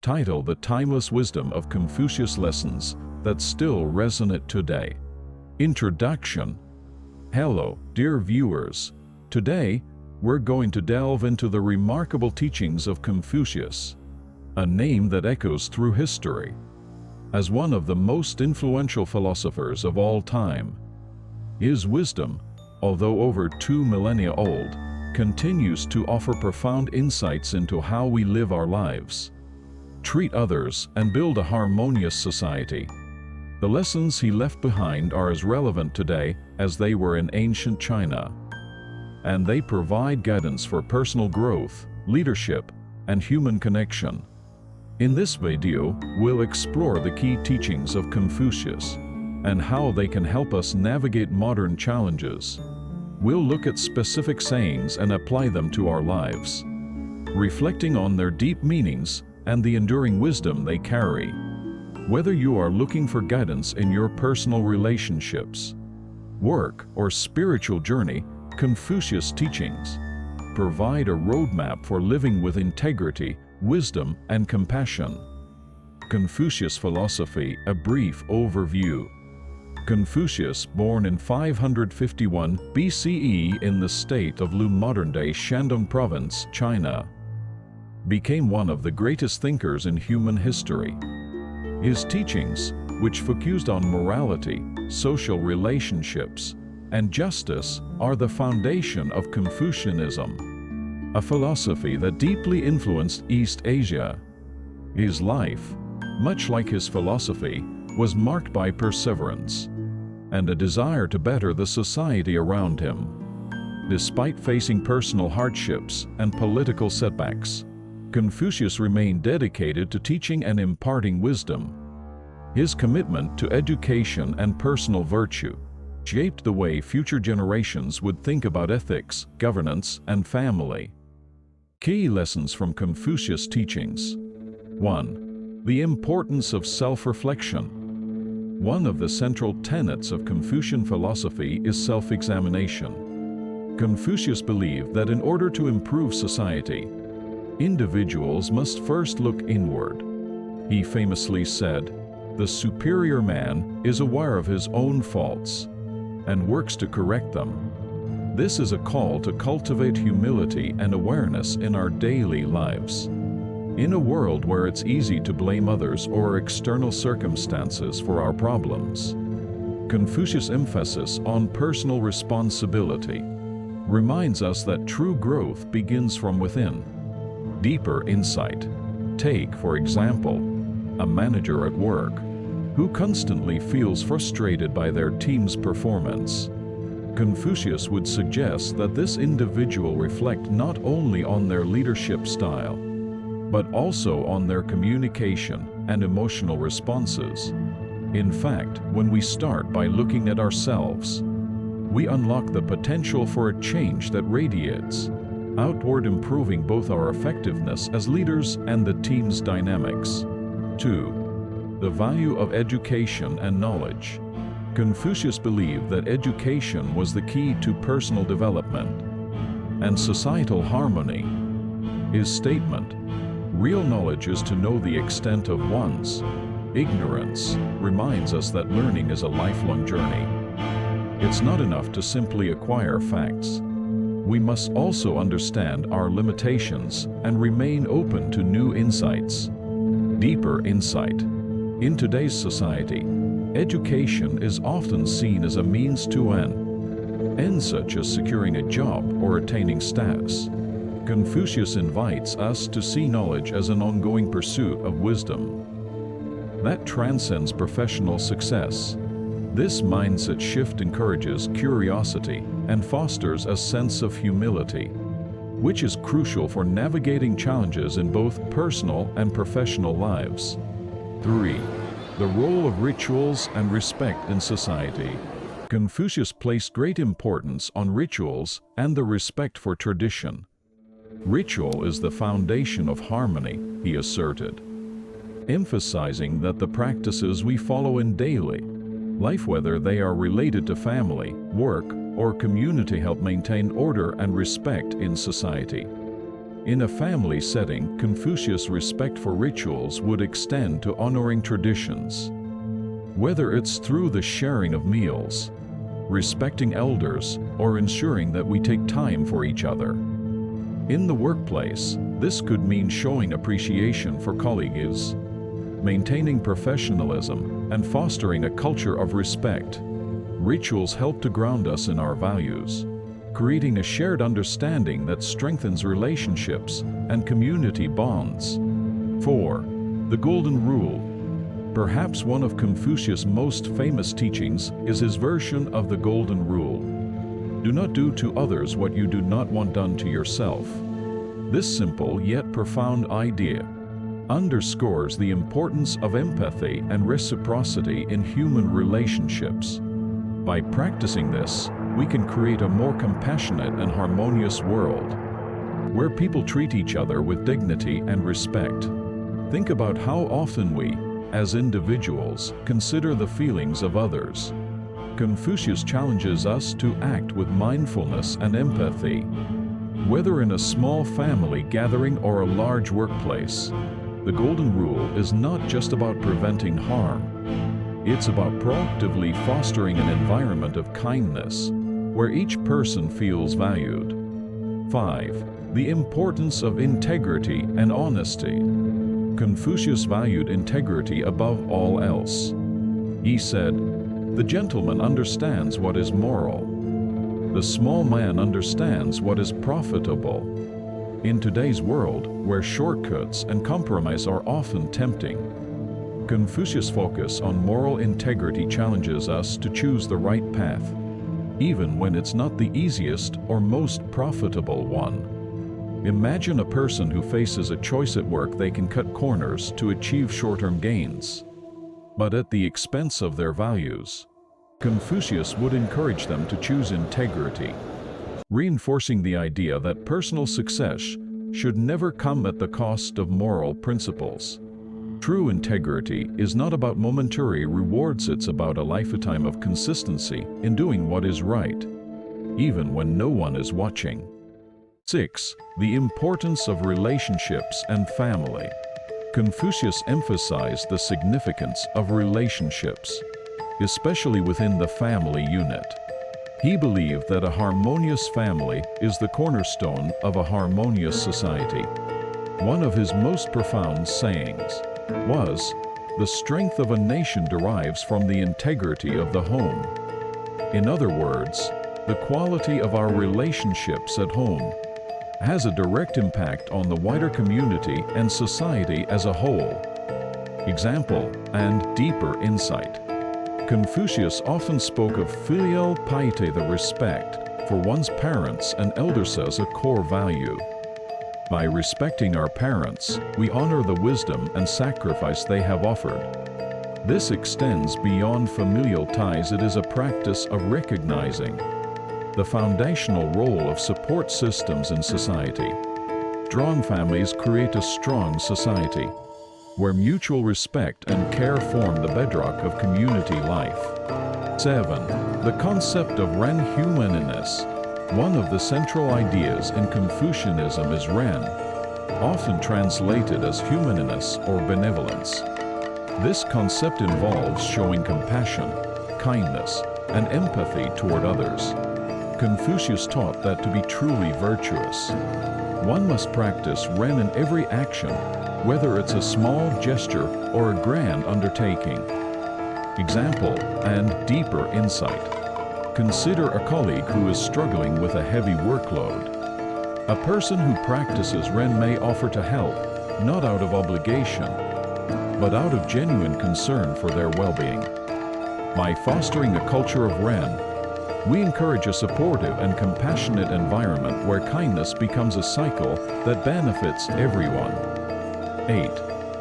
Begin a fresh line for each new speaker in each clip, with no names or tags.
Title: The Timeless Wisdom of Confucius Lessons That Still Resonate Today. Introduction. Hello, dear viewers. Today, we're going to delve into the remarkable teachings of Confucius, a name that echoes through history. As one of the most influential philosophers of all time, his wisdom, although over 2 millennia old, continues to offer profound insights into how we live our lives, treat others, and build a harmonious society. The lessons he left behind are as relevant today as they were in ancient China, and they provide guidance for personal growth, leadership, and human connection. In this video, we'll explore the key teachings of Confucius and how they can help us navigate modern challenges. We'll look at specific sayings and apply them to our lives, reflecting on their deep meanings and the enduring wisdom they carry. Whether you are looking for guidance in your personal relationships, work, or spiritual journey, Confucius' teachings provide a roadmap for living with integrity, wisdom, and compassion. Confucius philosophy: a brief overview. Confucius, born in 551 BCE in the state of Lu, modern-day Shandong Province, China, became one of the greatest thinkers in human history. His teachings, which focused on morality, social relationships, and justice, are the foundation of Confucianism, a philosophy that deeply influenced East Asia. His life, much like his philosophy, was marked by perseverance and a desire to better the society around him. Despite facing personal hardships and political setbacks, Confucius remained dedicated to teaching and imparting wisdom. His commitment to education and personal virtue shaped the way future generations would think about ethics, governance, and family. Key lessons from Confucius' teachings. 1. The importance of self-reflection. One of the central tenets of Confucian philosophy is self-examination. Confucius believed that in order to improve society, individuals must first look inward. He famously said, "The superior man is aware of his own faults and works to correct them." This is a call to cultivate humility and awareness in our daily lives. In a world where it's easy to blame others or external circumstances for our problems, Confucius' emphasis on personal responsibility reminds us that true growth begins from within. Deeper insight. Take, for example, a manager at work who constantly feels frustrated by their team's performance. Confucius would suggest that this individual reflect not only on their leadership style, but also on their communication and emotional responses. In fact, when we start by looking at ourselves, we unlock the potential for a change that radiates outward, improving both our effectiveness as leaders and the team's dynamics. 2. The value of education and knowledge. Confucius believed that education was the key to personal development and societal harmony. His statement, "Real knowledge is to know the extent of one's ignorance," reminds us that learning is a lifelong journey. It's not enough to simply acquire facts. We must also understand our limitations and remain open to new insights. Deeper insight. In today's society, education is often seen as a means to an end, such as securing a job or attaining status. Confucius invites us to see knowledge as an ongoing pursuit of wisdom that transcends professional success. This mindset shift encourages curiosity and fosters a sense of humility, which is crucial for navigating challenges in both personal and professional lives. 3. The role of rituals and respect in society. Confucius placed great importance on rituals and the respect for tradition. Ritual is the foundation of harmony, he asserted, emphasizing that the practices we follow in daily life, whether they are related to family, work, or community, help maintain order and respect in society. In a family setting, Confucius' respect for rituals would extend to honoring traditions. Whether it's through the sharing of meals, respecting elders, or ensuring that we take time for each other. In the workplace, this could mean showing appreciation for colleagues, maintaining professionalism, and fostering a culture of respect. Rituals help to ground us in our values, creating a shared understanding that strengthens relationships and community bonds. 4. The Golden Rule. Perhaps one of Confucius' most famous teachings is his version of the Golden Rule. Do not do to others what you do not want done to yourself. This simple yet profound idea underscores the importance of empathy and reciprocity in human relationships. By practicing this, we can create a more compassionate and harmonious world, where people treat each other with dignity and respect. Think about how often we, as individuals, consider the feelings of others. Confucius challenges us to act with mindfulness and empathy. Whether in a small family gathering or a large workplace, the Golden Rule is not just about preventing harm. It's about proactively fostering an environment of kindness, where each person feels valued. 5. The importance of integrity and honesty. Confucius valued integrity above all else. He said, "The gentleman understands what is moral. The small man understands what is profitable." In today's world, where shortcuts and compromise are often tempting, Confucius' focus on moral integrity challenges us to choose the right path, even when it's not the easiest or most profitable one. Imagine a person who faces a choice at work. They can cut corners to achieve short-term gains, but at the expense of their values. Confucius would encourage them to choose integrity, reinforcing the idea that personal success should never come at the cost of moral principles. True integrity is not about momentary rewards, it's about a lifetime of consistency in doing what is right, even when no one is watching. 6. The importance of relationships and family. Confucius emphasized the significance of relationships, especially within the family unit. He believed that a harmonious family is the cornerstone of a harmonious society. One of his most profound sayings was, "The strength of a nation derives from the integrity of the home." In other words, the quality of our relationships at home has a direct impact on the wider community and society as a whole. Example and deeper insight. Confucius often spoke of filial piety, the respect for one's parents and elders, as a core value. By respecting our parents, we honor the wisdom and sacrifice they have offered. This extends beyond familial ties. It is a practice of recognizing the foundational role of support systems in society. Strong families create a strong society, where mutual respect and care form the bedrock of community life. 7. The concept of Ren humaniness. One of the central ideas in Confucianism is Ren, often translated as humaniness or benevolence. This concept involves showing compassion, kindness, and empathy toward others. Confucius taught that to be truly virtuous, one must practice Ren in every action, whether it's a small gesture or a grand undertaking. Example and deeper insight. Consider a colleague who is struggling with a heavy workload. A person who practices Ren may offer to help, not out of obligation, but out of genuine concern for their well-being. By fostering a culture of Ren, we encourage a supportive and compassionate environment where kindness becomes a cycle that benefits everyone. 8.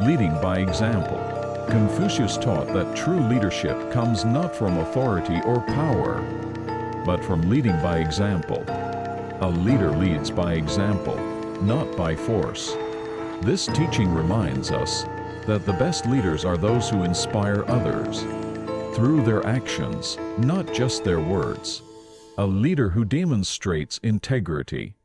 Leading by example. Confucius taught that true leadership comes not from authority or power, but from leading by example. A leader leads by example, not by force. This teaching reminds us that the best leaders are those who inspire others through their actions, not just their words. A leader who demonstrates integrity,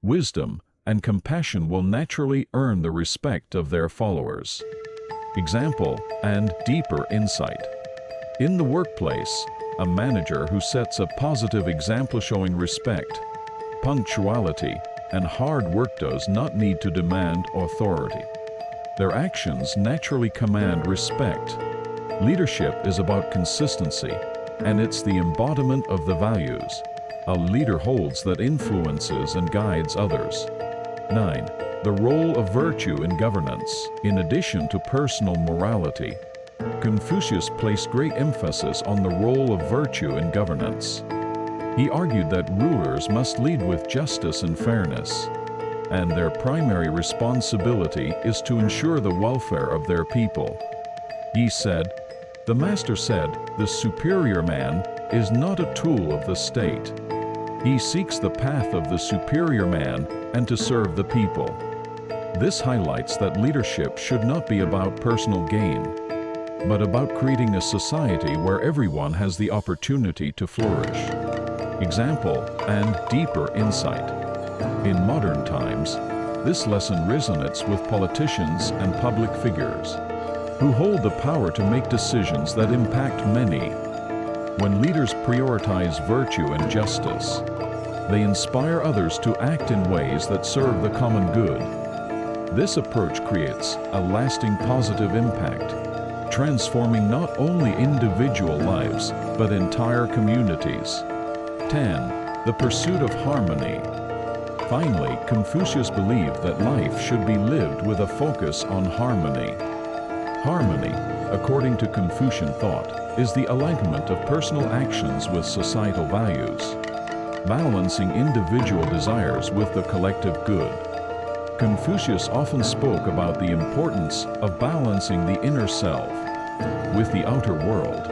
wisdom, and compassion will naturally earn the respect of their followers. Example and deeper insight. In the workplace, a manager who sets a positive example showing respect, punctuality, and hard work does not need to demand authority. Their actions naturally command respect. Leadership is about consistency, and it's the embodiment of the values a leader holds that influences and guides others. 9. The role of virtue in governance. In addition to personal morality, Confucius placed great emphasis on the role of virtue in governance. He argued that rulers must lead with justice and fairness, and their primary responsibility is to ensure the welfare of their people. He said, "The master said, the superior man is not a tool of the state. He seeks the path of the superior man and to serve the people." This highlights that leadership should not be about personal gain, but about creating a society where everyone has the opportunity to flourish. Example and deeper insight. In modern times, this lesson resonates with politicians and public figures who hold the power to make decisions that impact many. When leaders prioritize virtue and justice, they inspire others to act in ways that serve the common good. This approach creates a lasting positive impact, transforming not only individual lives, but entire communities. 10. The pursuit of harmony. Finally, Confucius believed that life should be lived with a focus on harmony. Harmony, according to Confucian thought, is the alignment of personal actions with societal values, balancing individual desires with the collective good. Confucius often spoke about the importance of balancing the inner self with the outer world,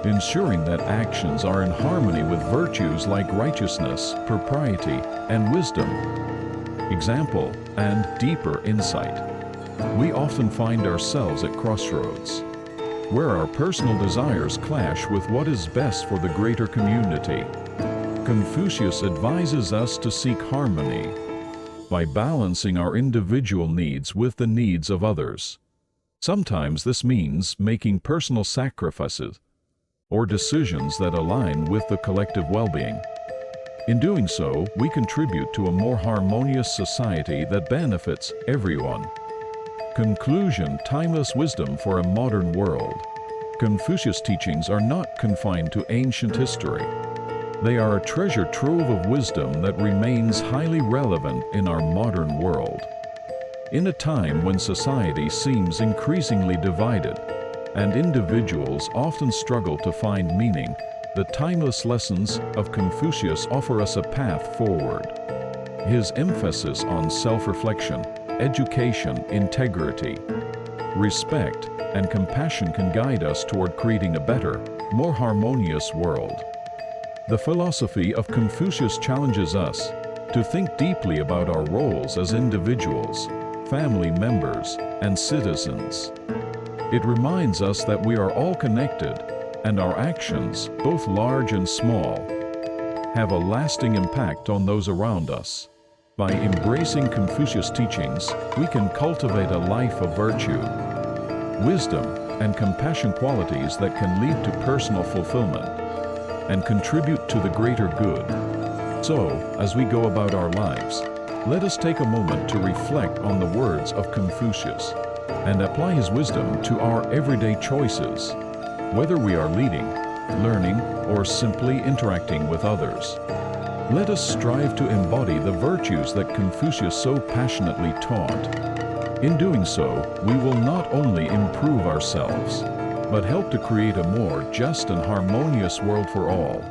ensuring that actions are in harmony with virtues like righteousness, propriety, and wisdom. Example and deeper insight. We often find ourselves at crossroads, where our personal desires clash with what is best for the greater community. Confucius advises us to seek harmony by balancing our individual needs with the needs of others. Sometimes this means making personal sacrifices or decisions that align with the collective well-being. In doing so, we contribute to a more harmonious society that benefits everyone. Conclusion: timeless wisdom for a modern world. Confucius' teachings are not confined to ancient history. They are a treasure trove of wisdom that remains highly relevant in our modern world. In a time when society seems increasingly divided and individuals often struggle to find meaning, the timeless lessons of Confucius offer us a path forward. His emphasis on self-reflection, education, integrity, respect, and compassion can guide us toward creating a better, more harmonious world. The philosophy of Confucius challenges us to think deeply about our roles as individuals, family members, and citizens. It reminds us that we are all connected, and our actions, both large and small, have a lasting impact on those around us. By embracing Confucius' teachings, we can cultivate a life of virtue, wisdom, and compassion, qualities that can lead to personal fulfillment and contribute to the greater good. So, as we go about our lives, let us take a moment to reflect on the words of Confucius and apply his wisdom to our everyday choices, whether we are leading, learning, or simply interacting with others. Let us strive to embody the virtues that Confucius so passionately taught. In doing so, we will not only improve ourselves, but help to create a more just and harmonious world for all.